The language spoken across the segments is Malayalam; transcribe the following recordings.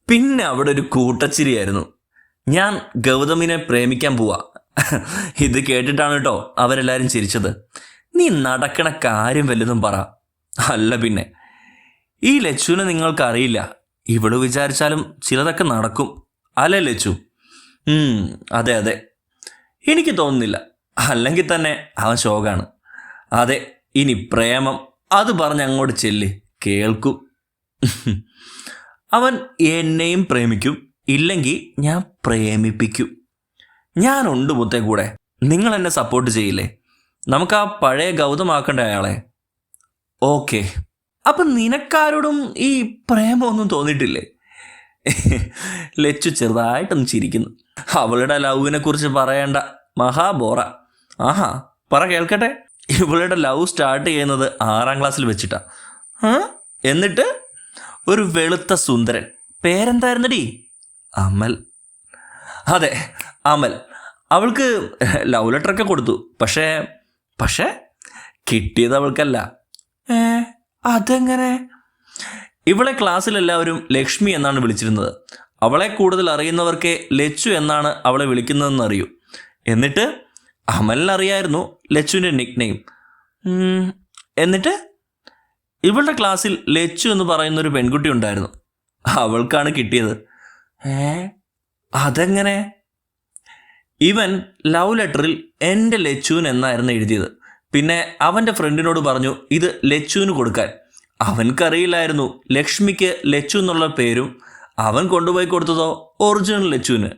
പിന്നെ അവിടെ ഒരു കൂട്ടച്ചിരിയായിരുന്നു. ഞാൻ ഗൗതമിനെ പ്രേമിക്കാൻ പോവാ. ഇത് കേട്ടിട്ടാണ് കേട്ടോ അവരെല്ലാവരും ചിരിച്ചത്. നീ നടക്കണ കാര്യം വല്ലതും പറ. അല്ല പിന്നെ, ഈ ലച്ചുവിനെ നിങ്ങൾക്കറിയില്ല. ഇവള് വിചാരിച്ചാലും ചിലതൊക്കെ നടക്കും. അല്ലേ ലച്ചു? അതെ അതെ, എനിക്ക് തോന്നുന്നില്ല. അല്ലെങ്കിൽ തന്നെ അവൻ ശോകാണ്. അതെ, ഇനി പ്രേമം അത് പറഞ്ഞ് അങ്ങോട്ട് ചെല്ല്, കേൾക്കും. അവൻ എന്നെയും പ്രേമിക്കും, ഇല്ലെങ്കിൽ ഞാൻ പ്രേമിപ്പിക്കും. ഞാനുണ്ട് മുത്തേ കൂടെ. നിങ്ങൾ എന്നെ സപ്പോർട്ട് ചെയ്യില്ലേ? നമുക്ക് ആ പഴയ ഗൗതമാക്കണ്ടേ അയാളെ. ഓക്കെ, അപ്പം നിനക്കാരോടും ഈ പ്രേമമൊന്നും തോന്നിയിട്ടില്ലേ? ലച്ചു ചെറുതായിട്ടൊന്ന് ചിരിക്കുന്നു. അവളുടെ ലവിനെ കുറിച്ച് പറയേണ്ട, മഹാബോറ. ആഹാ, പറ കേൾക്കട്ടെ. ഇവളുടെ ലവ് സ്റ്റാർട്ട് ചെയ്യുന്നത് 6ാം ക്ലാസ്സിൽ വെച്ചിട്ടാ. എന്നിട്ട് ഒരു വെളുത്ത സുന്ദരൻ, പേരെന്തായിരുന്നടി? അമൽ. അതെ, അമൽ. അവൾക്ക് ലവ് ലെറ്ററൊക്കെ കൊടുത്തു. പക്ഷേ കിട്ടിയത് അവൾക്കല്ല. അതെങ്ങനെ? ഇവളെ ക്ലാസ്സിലെല്ലാവരും ലക്ഷ്മി എന്നാണ് വിളിച്ചിരുന്നത്. അവളെ കൂടുതൽ അറിയുന്നവർക്കേ ലച്ചു എന്നാണ് അവളെ വിളിക്കുന്നതെന്ന് അറിയൂ. എന്നിട്ട് അമലിനറിയായിരുന്നു ലച്ചുവിൻ്റെ നിക് നെയിം. എന്നിട്ട് ഇവളുടെ ക്ലാസ്സിൽ ലച്ചു എന്ന് പറയുന്നൊരു പെൺകുട്ടി ഉണ്ടായിരുന്നു. അവൾക്കാണ് കിട്ടിയത്. അതെങ്ങനെ? ഇവൻ ലവ് ലെറ്ററിൽ എൻ്റെ ലച്ചുവിൻ എന്നായിരുന്നു എഴുതിയത്. പിന്നെ അവൻ്റെ ഫ്രണ്ടിനോട് പറഞ്ഞു ഇത് ലച്ചുവിന് കൊടുക്കാൻ. അവൻക്കറിയില്ലായിരുന്നു ലക്ഷ്മിക്ക് ലച്ചു എന്നുള്ള പേരും. അവൻ കൊണ്ടുപോയി കൊടുത്തതോ ഒറിജിനൽ ലച്ചുവിന്.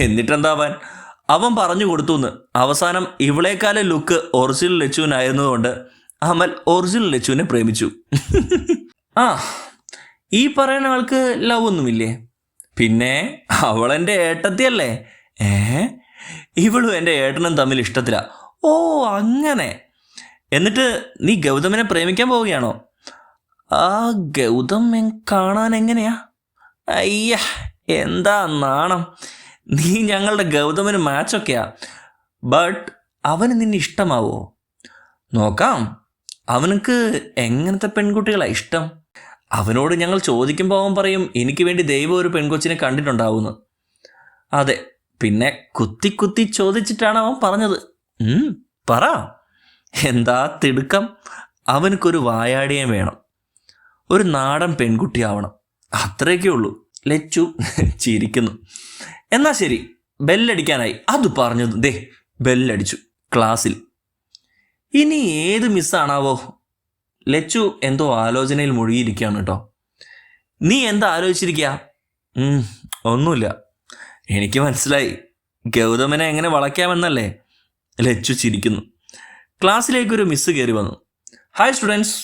എന്നിട്ടെന്താവാൻ, അവൻ പറഞ്ഞു കൊടുത്തുന്ന്. അവസാനം ഇവളേക്കാലെ ലുക്ക് ഒറിജിനൽ ലച്ചുവിനായിരുന്നതുകൊണ്ട് അമൽ ഒറിജിനൽ ലച്ചുവിനെ പ്രേമിച്ചു. ഈ പറയുന്ന ആൾക്ക് ലവ് ഒന്നുമില്ലേ? പിന്നെ അവളെൻ്റെ ഏട്ടത്തിയല്ലേ. ഇവളും എൻ്റെ ഏട്ടനും തമ്മിൽ ഇഷ്ടത്തില. ഓ അങ്ങനെ. എന്നിട്ട് നീ ഗൗതമിനെ പ്രേമിക്കാൻ പോവുകയാണോ? ആ ഗൗതം കാണാൻ എങ്ങനെയാ? അയ്യ, എന്താ നാണം. നീ ഞങ്ങളുടെ ഗൗതമിന് മാച്ചൊക്കെയാ. ബട്ട് അവന് നിന്നെ ഇഷ്ടമാവോ? നോക്കാം. അവനക്ക് എങ്ങനത്തെ പെൺകുട്ടികളാണ് ഇഷ്ടം? അവനോട് ഞങ്ങൾ ചോദിക്കുമ്പോൾ അവൻ പറയും എനിക്ക് വേണ്ടി ദൈവം ഒരു പെൺകൊച്ചിനെ കണ്ടിട്ടുണ്ടാവുമെന്ന്. അതെ, പിന്നെ കുത്തി ചോദിച്ചിട്ടാണ് അവൻ പറഞ്ഞത്. പറ, എന്താ തിടുക്കം? അവനക്കൊരു വായാടിയെ വേണം, ഒരു നാടൻ പെൺകുട്ടിയാവണം, അത്രയൊക്കെ ഉള്ളൂ. ലച്ചു ചിരിക്കുന്നു. എന്നാ ശരി, ബെല്ലടിക്കാനായി. അത് പറഞ്ഞത് ദേ ബെല്ലടിച്ചു ക്ലാസ്സിൽ. ഇനി ഏത് മിസ്സാണാവോ? ലച്ചു എന്തോ ആലോചനയിൽ മുഴുകിയിരിക്കുകയാണ് കേട്ടോ. നീ എന്താ ആലോചിച്ചിരിക്കുക? ഒന്നുമില്ല, എനിക്ക് മനസ്സിലായി. ഗൗതമനെ എങ്ങനെ വളയ്ക്കാമെന്നല്ലേ? ലച്ചു ചിരിക്കുന്നു. ക്ലാസ്സിലേക്കൊരു മിസ്സ് കയറി വന്നു. Hi students,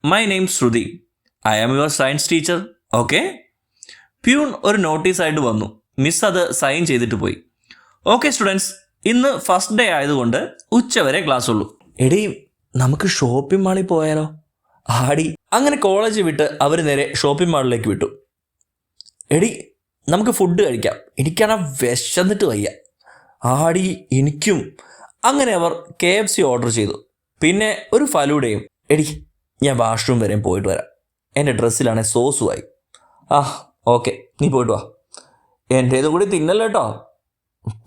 my name Shruthi. I am your science teacher. Okay. Peon ഒരു നോട്ടീസായിട്ട് വന്നു. മിസ് അത് സൈൻ ചെയ്തിട്ട് പോയി. ഓക്കെ സ്റ്റുഡൻസ്, ഇന്ന് ഫസ്റ്റ് ഡേ ആയതുകൊണ്ട് ഉച്ചവരെ ക്ലാസ് ഉള്ളൂ. എടീ, നമുക്ക് ഷോപ്പിംഗ് മാളിൽ പോയാലോ? ആടി. അങ്ങനെ കോളേജ് വിട്ട് അവർ നേരെ ഷോപ്പിംഗ് മാളിലേക്ക് വിട്ടു. എടി, നമുക്ക് ഫുഡ് കഴിക്കാം, എനിക്കാണ് വിശന്നിട്ട് വയ്യ. ആടി, എനിക്കും. അങ്ങനെ അവർ KFC ഓർഡർ ചെയ്തു. പിന്നെ ഒരു ഫലൂഡയും. എടി, ഞാൻ വാഷ്റൂം വരെ പോയിട്ട് വരാം, എൻ്റെ ഡ്രസ്സിലാണെ സോസുമായി. ഓക്കെ, നീ പോയിട്ട് വാ. എൻ്റേത് കൂടി തിന്നല്ലോ കേട്ടോ.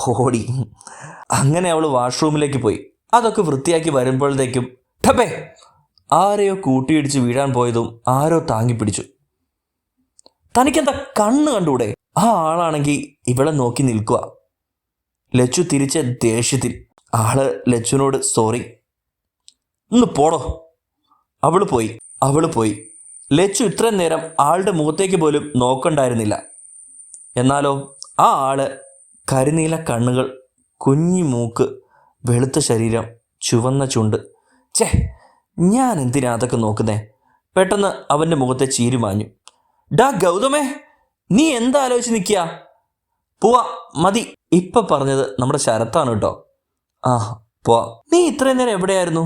പോടി. അങ്ങനെ അവൾ വാഷ്റൂമിലേക്ക് പോയി. അതൊക്കെ വൃത്തിയാക്കി വരുമ്പോഴത്തേക്കും ടപ്പേ, ആരെയോ കൂട്ടിയിടിച്ച് വീഴാൻ പോയതും ആരോ താങ്ങി പിടിച്ചു. തനിക്കെന്താ കണ്ണ് കണ്ടൂടെ? ആ ആളാണെങ്കിൽ ഇവളെ നോക്കി നിൽക്കുക. ലച്ചു തിരിച്ച ദേഷ്യത്തിൽ. ആള് ലച്ചുവിനോട് സോറി. ഒന്ന് പോടോ. അവള് പോയി. ലച്ചു ഇത്രയും നേരം ആളുടെ മുഖത്തേക്ക് പോലും നോക്കണ്ടായിരുന്നില്ല. എന്നാലോ ആ ആള് കരിനീല കണ്ണുകൾ, കുഞ്ഞി മൂക്ക്, വെളുത്ത ശരീരം, ചുവന്ന ചുണ്ട്. ഞാൻ എന്തിനാ അതൊക്കെ നോക്കുന്നേ? പെട്ടെന്ന് അവൻ്റെ മുഖത്തെ ചീരി മാഞ്ഞു. ഡാ ഗൗതമേ, നീ എന്താ ആലോചിച്ച് നിൽക്കുക? പോവാ, മതി. ഇപ്പം പറഞ്ഞത് നമ്മുടെ ശരത്താണ് കേട്ടോ. പോവാ. നീ ഇത്രയും നേരം എവിടെയായിരുന്നു?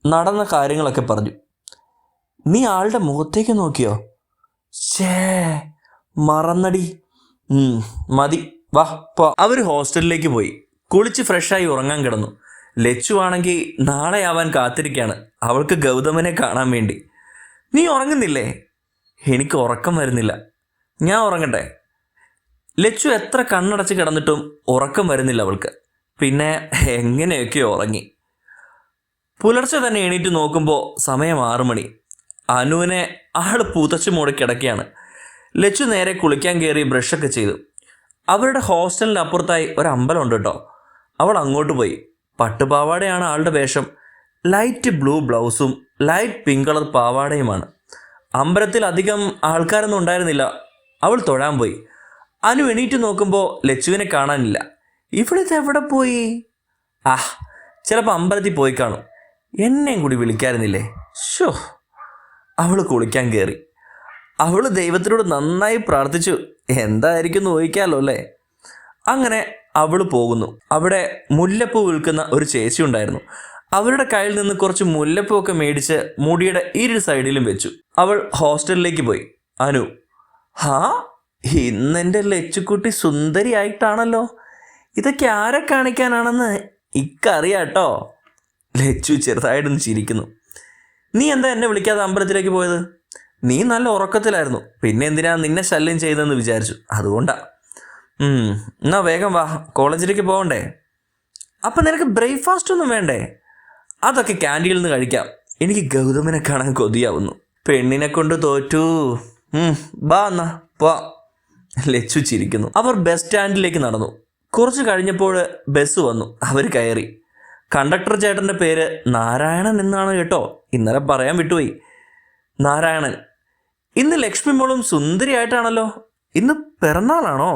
നടന്ന കാര്യങ്ങളൊക്കെ പറഞ്ഞു. നീ ആളുടെ മുഖത്തേക്ക് നോക്കിയോ? മറന്നടി. മതി, വാ പോ. അവർ ഹോസ്റ്റലിലേക്ക് പോയി. കുളിച്ച് ഫ്രഷായി ഉറങ്ങാൻ കിടന്നു. ലച്ചു ആണെങ്കിൽ നാളെ ആവാൻ കാത്തിരിക്കുകയാണ്, അവൾക്ക് ഗൗതമനെ കാണാൻ വേണ്ടി. നീ ഉറങ്ങുന്നില്ലേ? എനിക്ക് ഉറക്കം വരുന്നില്ല. ഞാൻ ഉറങ്ങട്ടെ. ലച്ചു എത്ര കണ്ണടച്ച് കിടന്നിട്ടും ഉറക്കം വരുന്നില്ല അവൾക്ക്. പിന്നെ എങ്ങനെയൊക്കെ ഉറങ്ങി. പുലർച്ചെ തന്നെ എണീറ്റ് നോക്കുമ്പോൾ സമയം 6 മണി. അനുവിനെ ആൾ പുതച്ചു മൂടി കിടക്കുകയാണ്. ലച്ചു നേരെ കുളിക്കാൻ കയറി ബ്രഷൊക്കെ ചെയ്തു. അവരുടെ ഹോസ്റ്റലിൻ്റെ അപ്പുറത്തായി ഒരു അമ്പലമുണ്ട് കേട്ടോ. അവൾ അങ്ങോട്ട് പോയി. പട്ടുപാവാടയാണ് ആളുടെ വേഷം. ലൈറ്റ് ബ്ലൂ ബ്ലൗസും ലൈറ്റ് പിങ്ക് കളർ പാവാടയുമാണ്. അമ്പലത്തിൽ അധികം ആൾക്കാരൊന്നും ഉണ്ടായിരുന്നില്ല. അവൾ തൊഴാൻ പോയി. അനു എണീറ്റ് നോക്കുമ്പോൾ ലച്ചുവിനെ കാണാനില്ല. ഇവിടുത്തെ എവിടെ പോയി? ചിലപ്പോൾ അമ്പലത്തിൽ പോയി കാണും. എന്നെയും കൂടി വിളിക്കാറുന്നില്ലേ? ഷോ. അവൾ കുളിക്കാൻ കയറി. അവൾ ദൈവത്തിനോട് നന്നായി പ്രാർത്ഥിച്ചു. എന്തായിരിക്കും ഊഹിക്കാമല്ലോ അല്ലേ? അങ്ങനെ അവൾ പോകുന്നു. അവിടെ മുല്ലപ്പൂ വിൽക്കുന്ന ഒരു ചേച്ചി ഉണ്ടായിരുന്നു. അവരുടെ കയ്യിൽ നിന്ന് കുറച്ച് മുല്ലപ്പൂ ഒക്കെ മേടിച്ച് മുടിയുടെ ഇരു സൈഡിലും വെച്ചു. അവൾ ഹോസ്റ്റലിലേക്ക് പോയി. അനു, ഇന്നെൻ്റെ ലച്ചുക്കുട്ടി സുന്ദരിയായിട്ടാണല്ലോ. ഇതൊക്കെ ആരെ കാണിക്കാനാണെന്ന് ഇക്കറിയാട്ടോ. ലച്ചു ചെറുതായിട്ടൊന്ന് ചിരിക്കുന്നു. നീ എന്താ എന്നെ വിളിക്കാതെ അമ്പലത്തിലേക്ക് പോയത്? നീ നല്ല ഉറക്കത്തിലായിരുന്നു. പിന്നെ എന്തിനാ നിന്നെ ശല്യം ചെയ്തെന്ന് വിചാരിച്ചു. അതുകൊണ്ടാ. എന്നാ വേഗം വാ, കോളേജിലേക്ക് പോകണ്ടേ? അപ്പം നിനക്ക് ബ്രേക്ക്ഫാസ്റ്റ് ഒന്നും വേണ്ടേ? അതൊക്കെ ക്യാൻറ്റീനിൽ നിന്ന് കഴിക്കാം. എനിക്ക് ഗൗതമിനെ കാണാൻ കൊതിയാവുന്നു. പെണ്ണിനെ കൊണ്ട് തോറ്റു. ബാ എന്നാ പോ. ലച്ചു ചിരിക്കുന്നു. അവർ ബസ് സ്റ്റാൻഡിലേക്ക് നടന്നു. കുറച്ച് കഴിഞ്ഞപ്പോൾ ബസ് വന്നു. അവർ കയറി. കണ്ടക്ടർ ചേട്ടൻ്റെ പേര് നാരായണൻ എന്നാണ് കേട്ടോ. ഇന്നലെ പറയാൻ വിട്ടുപോയി. നാരായണൻ. ഇന്ന് ലക്ഷ്മി മോളും സുന്ദരിയായിട്ടാണല്ലോ. ഇന്ന് പിറന്നാളാണോ?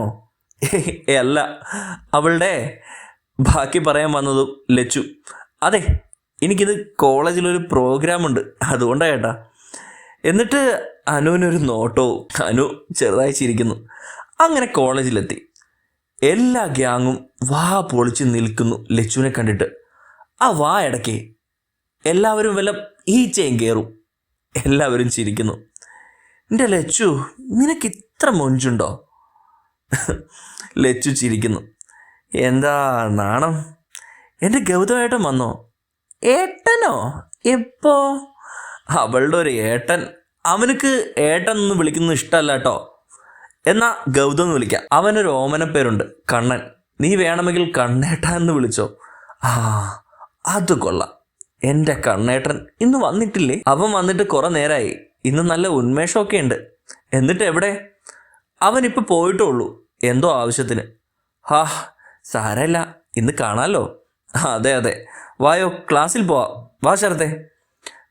അല്ല, അവളുടെ ബാക്കി പറയാൻ വന്നതും ലച്ചു. അതെ, എനിക്കിത് കോളേജിലൊരു പ്രോഗ്രാമുണ്ട്, അതുകൊണ്ടാണ് ചേട്ടാ. എന്നിട്ട് അനുവിനൊരു നോട്ടവും. അനു ചെറുതായി ചിരിക്കുന്നു. അങ്ങനെ കോളേജിലെത്തി. എല്ലാ ഗ്യാങ്ങും വാ പൊളിച്ച് നിൽക്കുന്നു ലച്ചുവിനെ കണ്ടിട്ട്. ആ വാ ഇടയ്ക്ക് എല്ലാവരും വല്ല ഈച്ചയും കയറും. എല്ലാവരും ചിരിക്കുന്നു. എൻ്റെ ലച്ചു, നിനക്ക് ഇത്ര മൊഞ്ചുണ്ടോ? ലച്ചു ചിരിക്കുന്നു. എന്താ നാണം? എൻ്റെ ഗൗതമേട്ടൻ വന്നോ? ഏട്ടനോ? എപ്പോ? അവളുടെ ഒരു ഏട്ടൻ. അവനക്ക് ഏട്ടൻ എന്ന് വിളിക്കുന്നത് ഇഷ്ടമല്ല കേട്ടോ. എന്നാ ഗൗതം എന്ന് വിളിക്കാം. അവനൊരു ഓമനപ്പേരുണ്ട്, കണ്ണൻ. നീ വേണമെങ്കിൽ കണ്ണേട്ട എന്ന് വിളിച്ചോ. അത് കൊള്ളാം. എൻ്റെ കണ്ണേട്ടൻ ഇന്ന് വന്നിട്ടില്ലേ? അവൻ വന്നിട്ട് കുറെ നേരമായി. ഇന്ന് നല്ല ഉന്മേഷമൊക്കെ ഉണ്ട്. എന്നിട്ട് എവിടെ? അവനിപ്പോൾ പോയിട്ടേ ഉള്ളൂ, എന്തോ ആവശ്യത്തിന്. സാരമില്ല, ഇന്ന് കാണാമല്ലോ. അതെ, വായോ, ക്ലാസ്സിൽ പോവാം. വാ ശരത്തെ.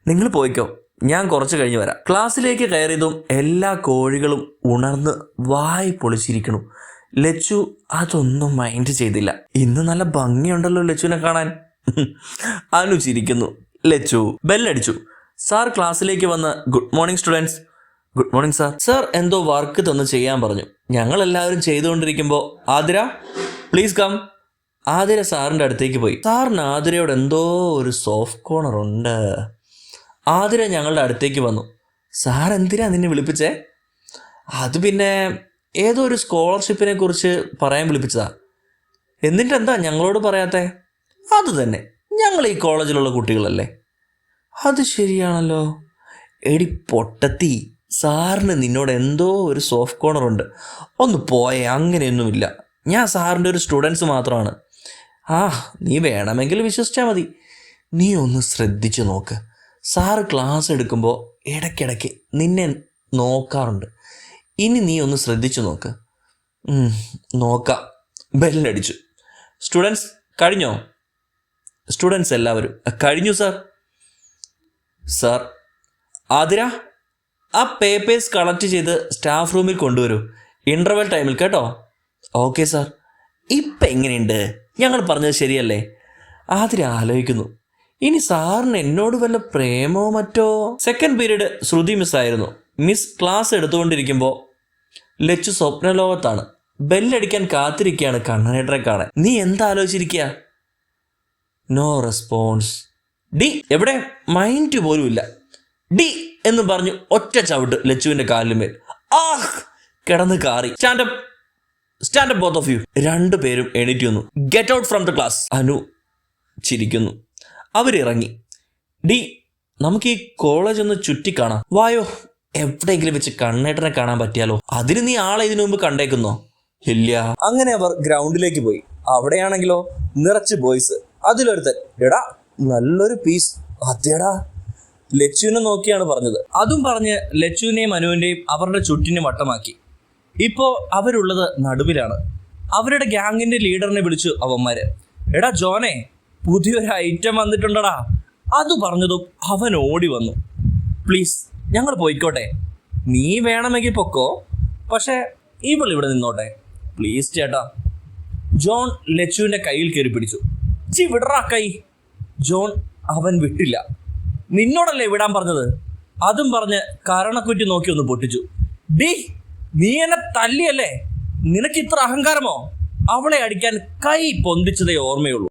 നിങ്ങൾ പോയിക്കോ, ഞാൻ കുറച്ച് കഴിഞ്ഞ് വരാം. ക്ലാസ്സിലേക്ക് കയറിയതും എല്ലാ കോഴികളും ഉണർന്ന് വായി പൊളിച്ചിരിക്കണു. ലച്ചു അതൊന്നും മൈൻഡ് ചെയ്തില്ല. ഇന്ന് നല്ല ഭംഗിയുണ്ടല്ലോ ലച്ചുവിനെ കാണാൻ. അനു ചിരിക്കുന്നു. ലച്ചു ബെല്ലടിച്ചു. സാർ ക്ലാസ്സിലേക്ക് വന്ന് good morning students. Good morning sir. Sir എന്തോ വർക്ക് തന്ന് ചെയ്യാൻ പറഞ്ഞു. ഞങ്ങളെല്ലാവരും ചെയ്തുകൊണ്ടിരിക്കുമ്പോൾ ആതിര പ്ലീസ് കം. ആതിര സാറിൻ്റെ അടുത്തേക്ക് പോയി. സാറിന് ആതിരയോട് എന്തോ ഒരു സോഫ്റ്റ് കോർണർ ഉണ്ട്. ആതിര ഞങ്ങളുടെ അടുത്തേക്ക് വന്നു. സാർ എന്തിനാ നിന്നെ വിളിപ്പിച്ചേ? അത് പിന്നെ ഏതോ ഒരു സ്കോളർഷിപ്പിനെ കുറിച്ച് പറയാൻ വിളിപ്പിച്ചതാ. എന്നിട്ടെന്താ ഞങ്ങളോട് പറയാത്തേ? അത് തന്നെ, ഞങ്ങൾ ഈ കോളേജിലുള്ള കുട്ടികളല്ലേ. അത് ശരിയാണല്ലോ. എടി പൊട്ടത്തി, സാറിന് നിന്നോട് എന്തോ ഒരു സോഫ്റ്റ് കോർണർ ഉണ്ട്. ഒന്ന് പോയേ. അങ്ങനെയൊന്നുമില്ല. ഞാൻ സാറിൻ്റെ ഒരു സ്റ്റുഡൻസ് മാത്രമാണ്. നീ വേണമെങ്കിൽ വിശ്വസിച്ചാൽ മതി. നീ ഒന്ന് ശ്രദ്ധിച്ച് നോക്ക്. സാറ് ക്ലാസ് എടുക്കുമ്പോൾ ഇടയ്ക്കിടയ്ക്ക് നിന്നെ നോക്കാറുണ്ട്. ഇനി നീ ഒന്ന് ശ്രദ്ധിച്ചു നോക്ക്. നോക്കാം. ബെല്ലടിച്ചു. സ്റ്റുഡൻസ് കഴിഞ്ഞോ? സ്റ്റുഡൻസ് എല്ലാവരും കഴിഞ്ഞു സാർ. സാർ, ആതിര ആ പേപ്പേഴ്സ് കളക്ട് ചെയ്ത് സ്റ്റാഫ് റൂമിൽ കൊണ്ടുവരൂ. ഇൻ്റർവെൽ ടൈമിൽ കേട്ടോ. Okay sir. ഇപ്പം എങ്ങനെയുണ്ട്? ഞങ്ങൾ പറഞ്ഞത് ശരിയല്ലേ? ആതിര ആലോചിക്കുന്നു. ഇനി സാറിന് എന്നോട് വല്ല പ്രേമോ മറ്റോ? സെക്കൻഡ് പീരീഡ് ശ്രുതി മിസ്സായിരുന്നു. മിസ് ക്ലാസ് എടുത്തുകൊണ്ടിരിക്കുമ്പോൾ ലച്ചു സ്വപ്നലോകത്താണ്. ബെല്ലടിക്കാൻ കാത്തിരിക്കുകയാണ് കണ്ണനേട്ടനെ കാണാൻ. നീ എന്താ ആലോചിച്ചിരിക്കുക? നോ റെസ്പോൺസ്. ഡി എവിടെ? മൈൻഡ് പോലും ഇല്ല. ഡി എന്ന് പറഞ്ഞു ഒറ്റ ചവിട്ട് ലച്ചുവിൻ്റെ കാലിന്മേൽ. കിടന്ന് കാറി. Stand up both of you. രണ്ടുപേരും എണീറ്റ് വന്നു. Get out from the class. Anu ചിരിക്കുന്നു. അവരിറങ്ങി. ഡി നമുക്ക് ഈ കോളേജ് ഒന്ന് ചുറ്റിക്കാണാം. വായോ. എവിടെയെങ്കിലും വെച്ച് കണ്ണേട്ടനെ കാണാൻ പറ്റിയാലോ? അതിന് നീ ആളെ ഇതിനു മുമ്പ് കണ്ടേക്കുന്നോ? ഇല്ല. അങ്ങനെ അവർ ഗ്രൗണ്ടിലേക്ക് പോയി. അവിടെയാണെങ്കിലോ നിറച്ച് ബോയ്സ്. അതിലൊരുത്തൻ, എടാ നല്ലൊരു പീസ്. അതേടാ, ലച്ചുവിനെ നോക്കിയാണ് പറഞ്ഞത്. അതും പറഞ്ഞ് ലച്ചുവിനെയും അനുവിൻ്റെയും അവരുടെ ചുറ്റിനെ വട്ടമാക്കി. ഇപ്പോ അവരുള്ളത് നടുവിലാണ്. അവരുടെ ഗ്യാങ്ങിന്റെ ലീഡറിനെ വിളിച്ചു അവന്മാര്. എടാ ജോനെ, പുതിയൊരു ഐറ്റം വന്നിട്ടുണ്ടടാ. അത് പറഞ്ഞതും അവൻ ഓടി വന്നു. പ്ലീസ് ഞങ്ങൾ പോയിക്കോട്ടെ, നീ വേണമെങ്കിൽ പൊക്കോ, പക്ഷെ ഇവിടെ നിന്നോട്ടെ പ്ലീസ് ചേട്ടാ. ജോൺ ലച്ചുവിന്റെ കയ്യിൽ കയറി പിടിച്ചു. വിടറാ കൈ. ജോൺ അവൻ വിട്ടില്ല. നിന്നോടല്ലേ വിടാൻ പറഞ്ഞത്? അതും പറഞ്ഞ് കരണക്കുറ്റി നോക്കി ഒന്ന് പൊട്ടിച്ചു. ഡീ, നീ എന്നെ തല്ലിയല്ലേ? നിനക്ക് ഇത്ര അഹങ്കാരമോ? അവളെ അടിക്കാൻ കൈ പൊന്തിച്ചതേ ഓർമ്മയുള്ളൂ.